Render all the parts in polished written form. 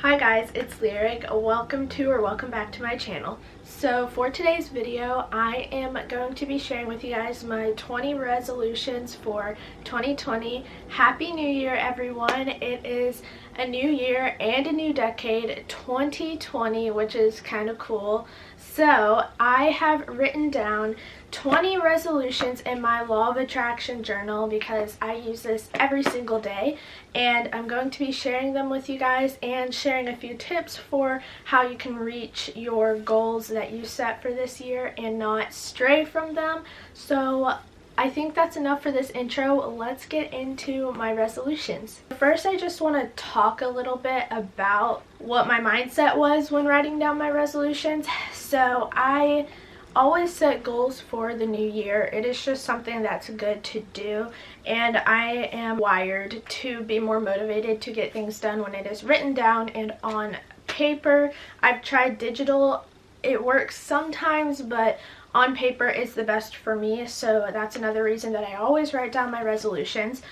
Hi guys, it's Lyric. Welcome back to my channel. So for today's video, I am going to be sharing with you guys my 20 resolutions for 2020. Happy New Year, everyone. It is a new year and a new decade, 2020, which is kind of cool. So I have written down 20 resolutions in my Law of Attraction journal because I use this every single day, and I'm going to be sharing them with you guys and sharing a few tips for how you can reach your goals that you set for this year and not stray from them. So I think that's enough for this intro. Let's get into my resolutions. First, I just want to talk a little bit about what my mindset was when writing down my resolutions. So I always set goals for the new year. It is just something that's good to do, and I am wired to be more motivated to get things done when it is written down and on paper. I've tried digital. It works sometimes, but on paper is the best for me, so that's another reason that I always write down my resolutions.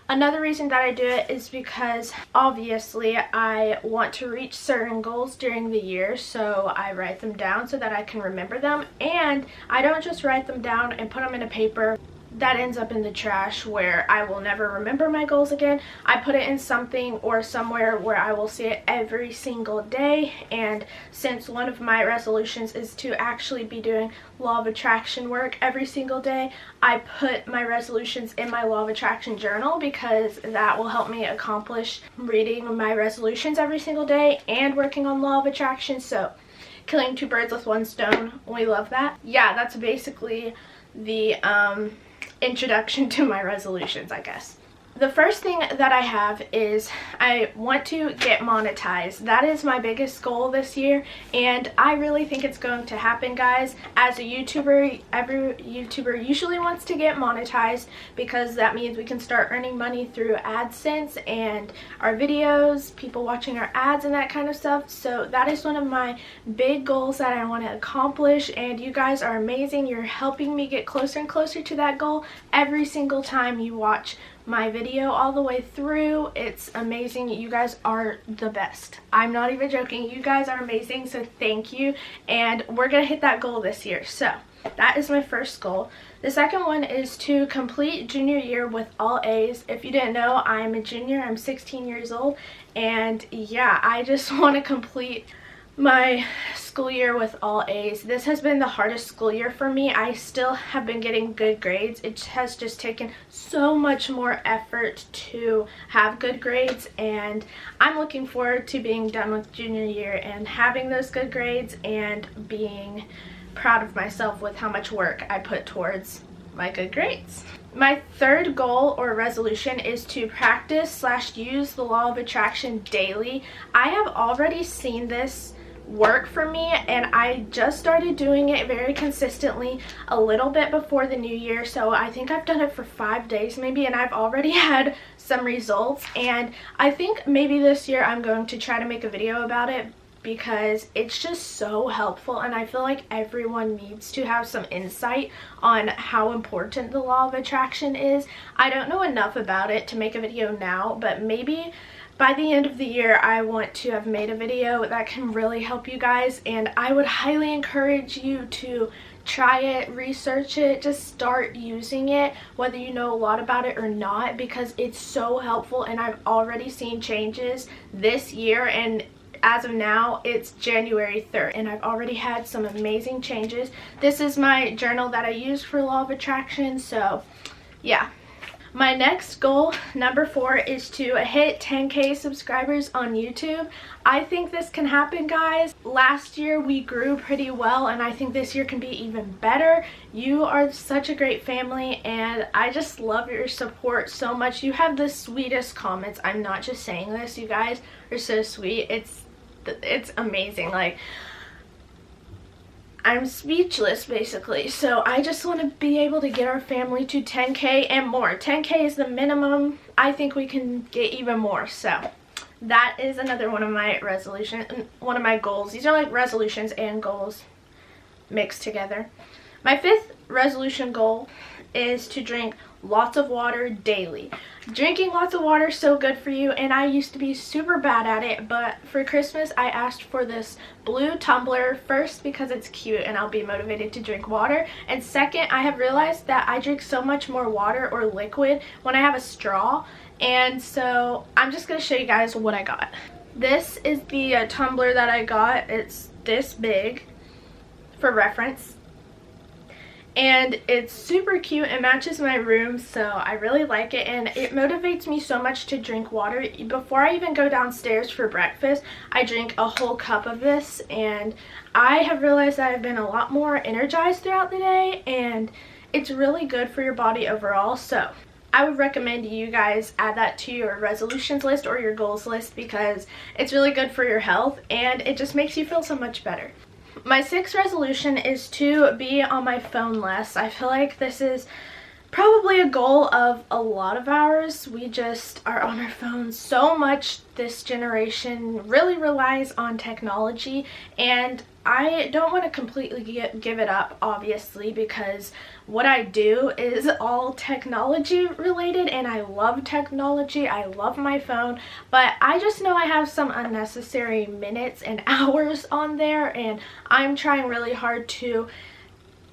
Another reason that I do it is because obviously I want to reach certain goals during the year, so I write them down so that I can remember them, and I don't just write them down and put them in a paper that ends up in the trash where I will never remember my goals again. I put it in something or somewhere where I will see it every single day, and since one of my resolutions is to actually be doing Law of Attraction work every single day, I put my resolutions in my Law of Attraction journal because that will help me accomplish reading my resolutions every single day and working on Law of Attraction. So killing two birds with one stone, we love that. Yeah, that's basically the introduction to my resolutions, I guess. The first thing that I have is I want to get monetized. That is my biggest goal this year, and I really think it's going to happen, guys. As a YouTuber, every YouTuber usually wants to get monetized because that means we can start earning money through AdSense and our videos, people watching our ads and that kind of stuff. So that is one of my big goals that I want to accomplish, and you guys are amazing. You're helping me get closer and closer to that goal every single time you watch my video all the way through. It's amazing. You guys are the best. I'm not even joking. You guys are amazing, so thank you, and we're gonna hit that goal this year. So that is my first goal. The second one is to complete junior year with all A's. If you didn't know, I'm a junior. I'm 16 years old, and yeah, I just want to complete my school year with all A's. This has been the hardest school year for me. I still have been getting good grades. It has just taken so much more effort to have good grades, and I'm looking forward to being done with junior year and having those good grades and being proud of myself with how much work I put towards my good grades. My third goal or resolution is to practice/use the Law of Attraction daily. I have already seen this work for me, and I just started doing it very consistently a little bit before the new year. So I think I've done it for 5 days maybe, and I've already had some results, and I think maybe this year I'm going to try to make a video about it because it's just so helpful, and I feel like everyone needs to have some insight on how important the Law of Attraction is. I don't know enough about it to make a video now, but maybe by the end of the year I want to have made a video that can really help you guys, and I would highly encourage you to try it, research it, just start using it whether you know a lot about it or not, because it's so helpful, and I've already seen changes this year, and as of now it's January 3rd and I've already had some amazing changes. This is my journal that I use for Law of Attraction, so yeah. My next goal, number 4, is to hit 10K subscribers on YouTube. I think this can happen, guys. Last year we grew pretty well, and I think this year can be even better. You are such a great family, and I just love your support so much. You have the sweetest comments. I'm not just saying this. You guys are so sweet. It's amazing. Like, I'm speechless basically. So I just want to be able to get our family to 10K and more. 10K is the minimum. I think we can get even more. So that is another one of my resolutions, one of my goals. These are like resolutions and goals mixed together. My fifth resolution goal is to drink lots of water daily. Drinking lots of water is so good for you, and I used to be super bad at it, but for Christmas I asked for this blue tumbler, first because it's cute and I'll be motivated to drink water, and second, I have realized that I drink so much more water or liquid when I have a straw, and so I'm just going to show you guys what I got. This is the tumbler that I got. It's this big for reference. And it's super cute. It matches my room, so I really like it, and it motivates me so much to drink water. Before I even go downstairs for breakfast, I drink a whole cup of this, and I have realized that I've been a lot more energized throughout the day, and it's really good for your body overall. So I would recommend you guys add that to your resolutions list or your goals list, because it's really good for your health and it just makes you feel so much better. My 6th resolution is to be on my phone less. I feel like this is probably a goal of a lot of ours. We just are on our phones so much. This generation really relies on technology, and I don't want to completely give it up, obviously, because what I do is all technology related, and I love technology. I love my phone, but I just know I have some unnecessary minutes and hours on there, and I'm trying really hard to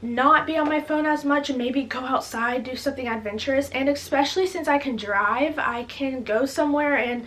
not be on my phone as much and maybe go outside, do something adventurous. And especially since I can drive, I can go somewhere and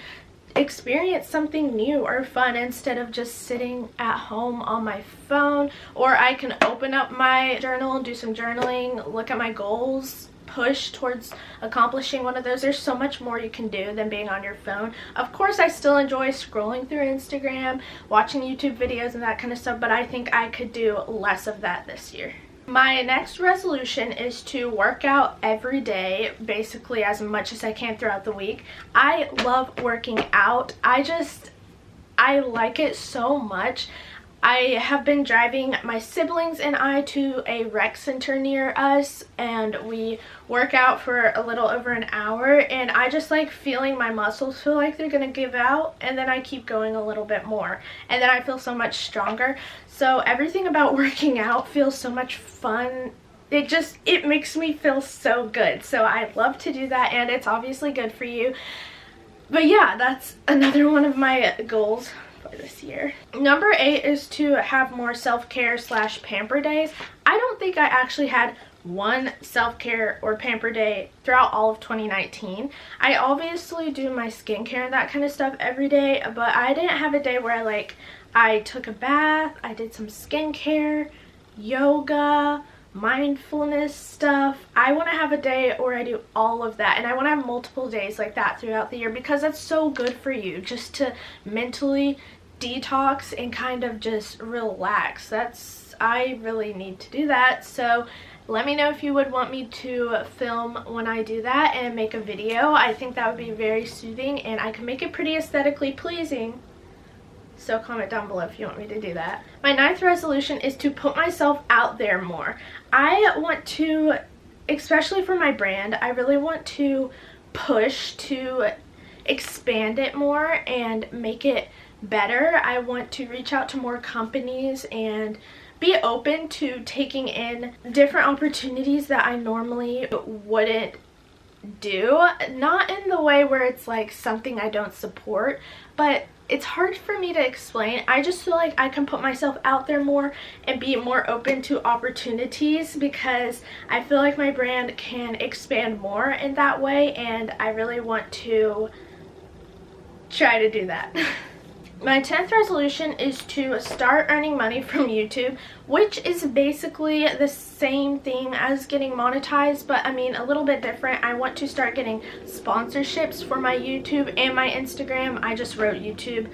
experience something new or fun instead of just sitting at home on my phone. Or I can open up my journal and do some journaling, look at my goals, push towards accomplishing one of those. There's so much more you can do than being on your phone. Of course, I still enjoy scrolling through Instagram, watching YouTube videos and that kind of stuff, but I think I could do less of that this year. My next resolution is to work out every day, basically as much as I can throughout the week. I love working out. I like it so much. I have been driving my siblings and I to a rec center near us, and we work out for a little over an hour, and I just like feeling my muscles feel like they're gonna give out, and then I keep going a little bit more, and then I feel so much stronger. So everything about working out feels so much fun. It makes me feel so good. So I love to do that, and it's obviously good for you. But yeah, that's another one of my goals for this year. Number 8 is to have more self-care / pamper days. I don't think I actually had one self-care or pamper day throughout all of 2019. I obviously do my skincare and that kind of stuff every day, but I didn't have a day where I took a bath, I did some skincare, yoga, mindfulness stuff. I want to have a day where I do all of that, and I want to have multiple days like that throughout the year, because that's so good for you, just to mentally detox and kind of just relax. I really need to do that. So let me know if you would want me to film when I do that and make a video. I think that would be very soothing, and I can make it pretty aesthetically pleasing. So comment down below if you want me to do that. My 9th resolution is to put myself out there more. I want to, especially for my brand, I really want to push to expand it more and make it better. I want to reach out to more companies and be open to taking in different opportunities that I normally wouldn't do. Not in the way where it's like something I don't support, but it's hard for me to explain. I just feel like I can put myself out there more and be more open to opportunities, because I feel like my brand can expand more in that way, and I really want to try to do that. My 10th resolution is to start earning money from YouTube, which is basically the same thing as getting monetized, but I mean a little bit different. I want to start getting sponsorships for my YouTube and my Instagram. I just wrote YouTube.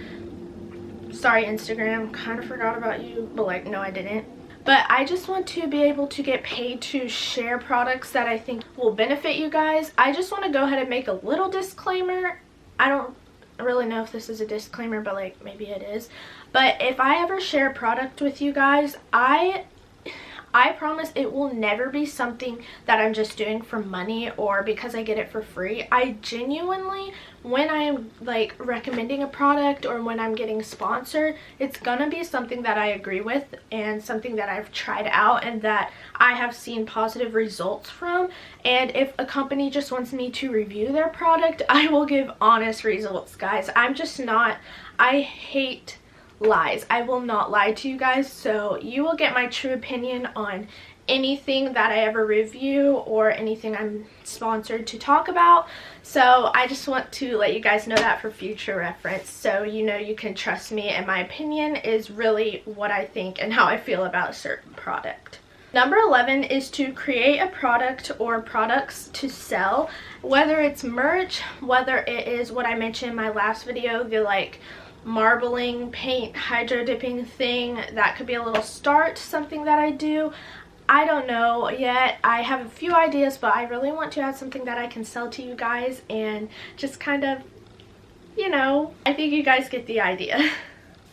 Sorry, Instagram. Kind of forgot about you, but no, I didn't. But I just want to be able to get paid to share products that I think will benefit you guys. I just want to go ahead and make a little disclaimer. I don't really know if this is a disclaimer, but maybe it is. But if I ever share a product with you guys, I I promise it will never be something that I'm just doing for money or because I get it for free. I genuinely, when I am like recommending a product or when I'm getting sponsored, it's gonna be something that I agree with and something that I've tried out and that I have seen positive results from. And if a company just wants me to review their product, I will give honest results, guys. I'm just not, I hate lies. I will not lie to you guys, so you will get my true opinion on anything that I ever review or anything I'm sponsored to talk about. So I just want to let you guys know that for future reference, so you know you can trust me and my opinion is really what I think and how I feel about a certain product. Number 11 is to create a product or products to sell, whether it's merch, whether it is what I mentioned in my last video, the like marbling paint hydro dipping thing. That could be a little start, something that I do. I don't know yet. I have a few ideas, but I really want to have something that I can sell to you guys and just kind of, you know, I think you guys get the idea.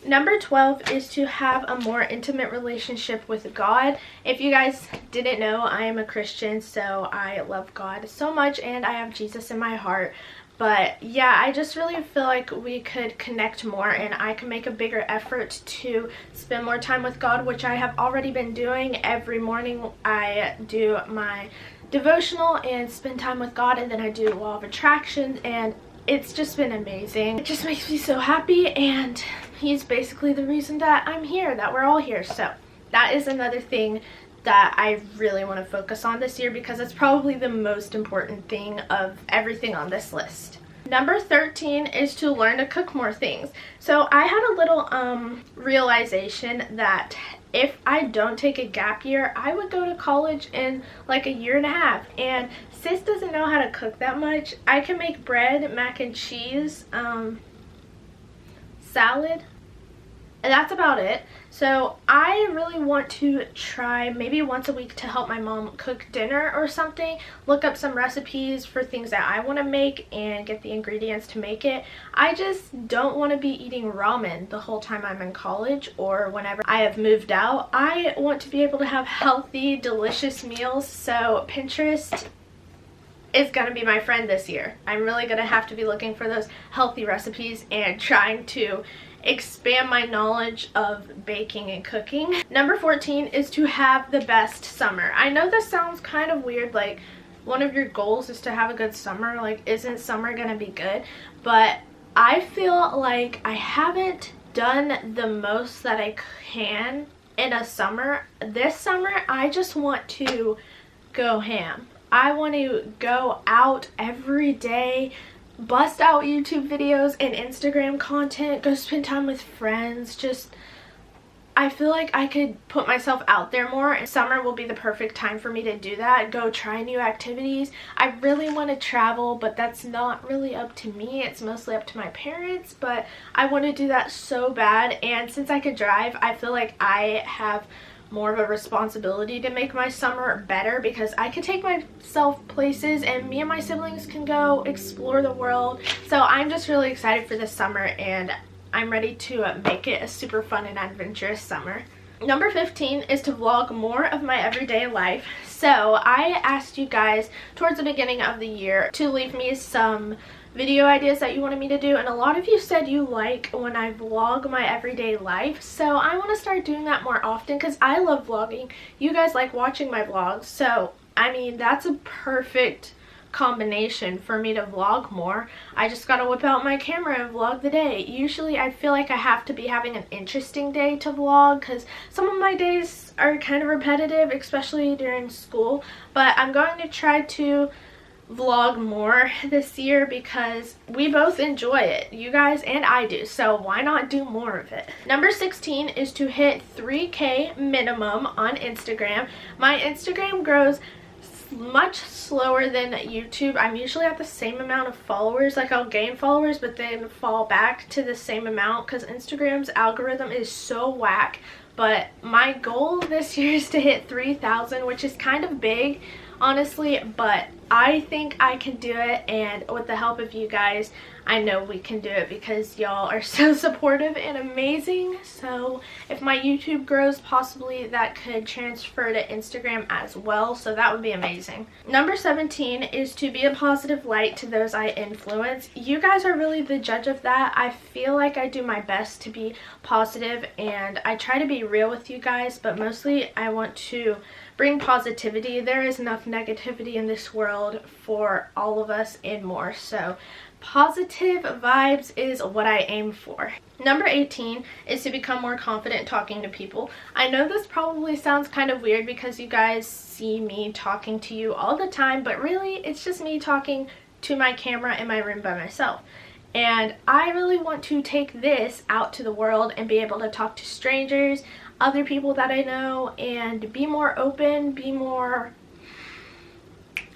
Number 12 is to have a more intimate relationship with God. If you guys didn't know, I am a Christian, so I love God so much and I have Jesus in my heart. But yeah, I just really feel like we could connect more and I can make a bigger effort to spend more time with God, which I have already been doing. Every morning I do my devotional and spend time with God, and then I do law of attraction, and it's just been amazing. It just makes me so happy, and he's basically the reason that I'm here, that we're all here. So that is another thing that I really want to focus on this year because it's probably the most important thing of everything on this list. Number 13 is to learn to cook more things. So I had a little realization that if I don't take a gap year, I would go to college in like a year and a half, and sis doesn't know how to cook that much. I can make bread, mac and cheese, salad, and that's about it. So I really want to try maybe once a week to help my mom cook dinner or something, look up some recipes for things that I want to make and get the ingredients to make it. I just don't want to be eating ramen the whole time I'm in college or whenever I have moved out. I want to be able to have healthy, delicious meals, so Pinterest is going to be my friend this year. I'm really going to have to be looking for those healthy recipes and trying to expand my knowledge of baking and cooking. Number 14 is to have the best summer. I know this sounds kind of weird, like one of your goals is to have a good summer. Like, isn't summer gonna be good? But I feel like I haven't done the most that I can in a summer. This summer, I just want to go ham. I want to go out every day, bust out YouTube videos and Instagram content, go spend time with friends. Just, I feel like I could put myself out there more, and summer will be the perfect time for me to do that. Go try new activities. I really want to travel, but that's not really up to me. It's mostly up to my parents, but I want to do that so bad. And since I could drive, I feel like I have more of a responsibility to make my summer better, because I could take myself places and me and my siblings can go explore the world. So I'm just really excited for this summer, and I'm ready to make it a super fun and adventurous summer. Number 15 is to vlog more of my everyday life. So I asked you guys towards the beginning of the year to leave me some video ideas that you wanted me to do, and a lot of you said you like when I vlog my everyday life. So I want to start doing that more often because I love vlogging. You guys like watching my vlogs, so I mean that's a perfect combination for me to vlog more. I just gotta whip out my camera and vlog the day. Usually I feel like I have to be having an interesting day to vlog because some of my days are kind of repetitive, especially during school, but I'm going to try to vlog more this year because we both enjoy it, you guys and I do, so why not do more of it. Number 16 is to hit 3K minimum on Instagram. My Instagram grows much slower than YouTube. I'm usually at the same amount of followers. Like, I'll gain followers but then fall back to the same amount because Instagram's algorithm is so whack. But my goal this year is to hit 3,000, which is kind of big honestly, but I think I can do it, and with the help of you guys, I know we can do it because y'all are so supportive and amazing. So if my YouTube grows, possibly that could transfer to Instagram as well, so that would be amazing. Number 17 is to be a positive light to those I influence. You guys are really the judge of that. I feel like I do my best to be positive, and I try to be real with you guys, but mostly I want to bring positivity. There is enough negativity in this world for all of us and more, so positive vibes is what I aim for. Number 18 is to become more confident talking to people. I know this probably sounds kind of weird because you guys see me talking to you all the time, but really it's just me talking to my camera in my room by myself. And I really want to take this out to the world and be able to talk to strangers, other people that I know, and be more open, be more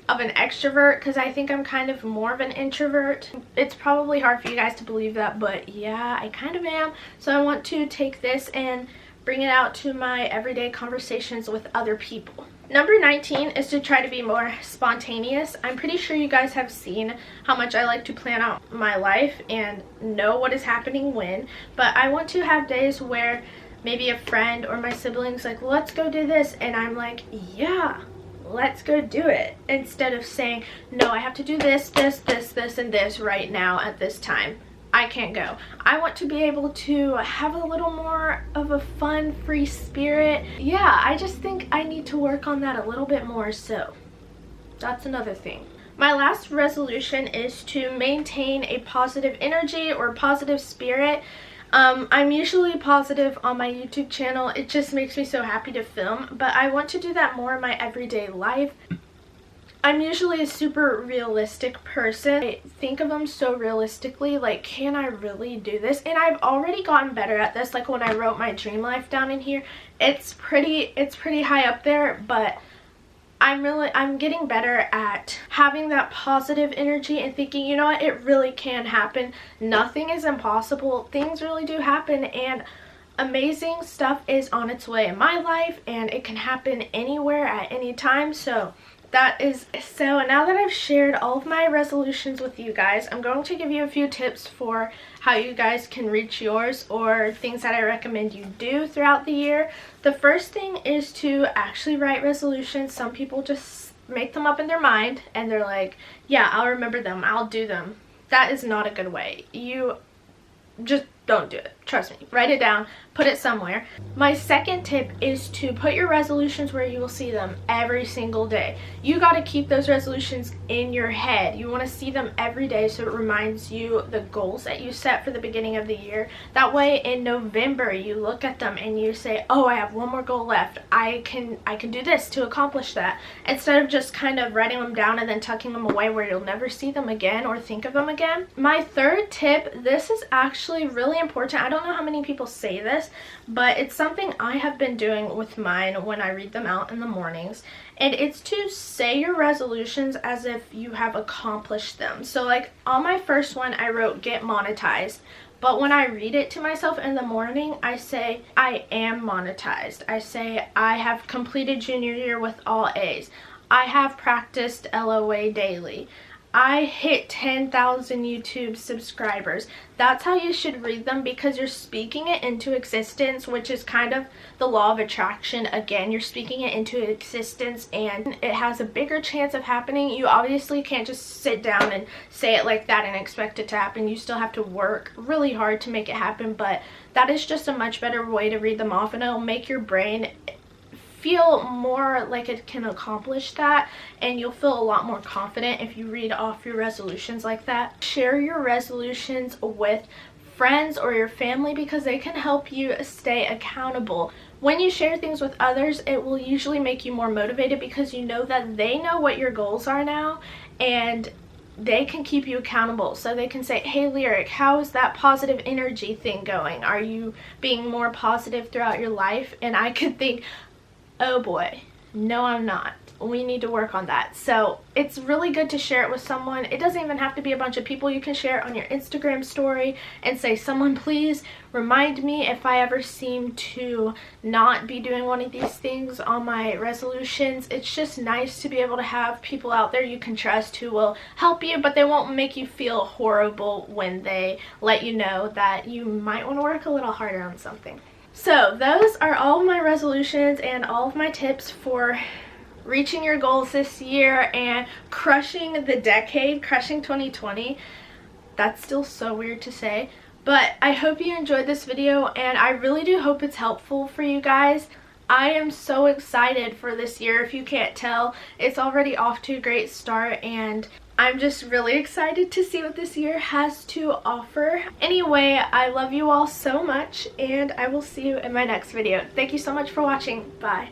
of an extrovert, because I think I'm kind of more of an introvert. It's probably hard for you guys to believe that, but yeah, I kind of am. So I want to take this and bring it out to my everyday conversations with other people. Number 19 is to try to be more spontaneous. I'm pretty sure you guys have seen how much I like to plan out my life and know what is happening when, but I want to have days where maybe a friend or my siblings like, let's go do this, and I'm like, yeah, let's go do it, instead of saying, no, I have to do this, this, and this right now at this time. I can't go. I want to be able to have a little more of a fun, free spirit. Yeah, I just think I need to work on that a little bit more, so that's another thing. My last resolution is to maintain a positive energy or positive spirit. I'm usually positive on my YouTube channel. It just makes me so happy to film, but I want to do that more in my everyday life. I'm usually a super realistic person. I think of them so realistically, like, can I really do this? And I've already gotten better at this. Like when I wrote my dream life down in here, it's pretty high up there, but I'm getting better at having that positive energy and thinking, you know what, it really can happen. Nothing is impossible. Things really do happen, and amazing stuff is on its way in my life, and it can happen anywhere at any time. So now that I've shared all of my resolutions with you guys, I'm going to give you a few tips for how you guys can reach yours, or things that I recommend you do throughout the year. The first thing is to actually write resolutions. Some people just make them up in their mind and they're like, yeah, I'll remember them, I'll do them. That is not a good way. You just don't do it. Trust me. Write it down. Put it somewhere. My second tip is to put your resolutions where you will see them every single day. You got to keep those resolutions in your head. You want to see them every day so it reminds you the goals that you set for the beginning of the year. That way in November you look at them and you say, oh, I have one more goal left. I can do this to accomplish that. Instead of just kind of writing them down and then tucking them away where you'll never see them again or think of them again. My third tip, this is actually really important. I don't know how many people say this, but it's something I have been doing with mine when I read them out in the mornings, and it's to say your resolutions as if you have accomplished them. So like on my first one I wrote get monetized, but when I read it to myself in the morning I say I am monetized. I say I have completed junior year with all A's. I have practiced LOA daily. I hit 10,000 YouTube subscribers. That's how you should read them, because you're speaking it into existence, which is kind of the law of attraction. Again, you're speaking it into existence and it has a bigger chance of happening. You obviously can't just sit down and say it like that and expect it to happen. You still have to work really hard to make it happen, but that is just a much better way to read them off, and it'll make your brain feel more like it can accomplish that, and you'll feel a lot more confident if you read off your resolutions like that. Share your resolutions with friends or your family because they can help you stay accountable. When you share things with others, it will usually make you more motivated because you know that they know what your goals are now, and they can keep you accountable. So they can say, hey Lyric, how is that positive energy thing going? Are you being more positive throughout your life? And I could think, oh boy, No, I'm not. We need to work on that. So it's really good to share it with someone. It doesn't even have to be a bunch of people. You can share it on your Instagram story and say, someone please remind me if I ever seem to not be doing one of these things on my resolutions. It's just nice to be able to have people out there you can trust who will help you, but they won't make you feel horrible when they let you know that you might want to work a little harder on something. So those are all of my resolutions and all of my tips for reaching your goals this year and crushing the decade, crushing 2020. That's still so weird to say, but I hope you enjoyed this video and I really do hope it's helpful for you guys. I am so excited for this year. If you can't tell, it's already off to a great start and I'm just really excited to see what this year has to offer. Anyway, I love you all so much and I will see you in my next video. Thank you so much for watching. Bye.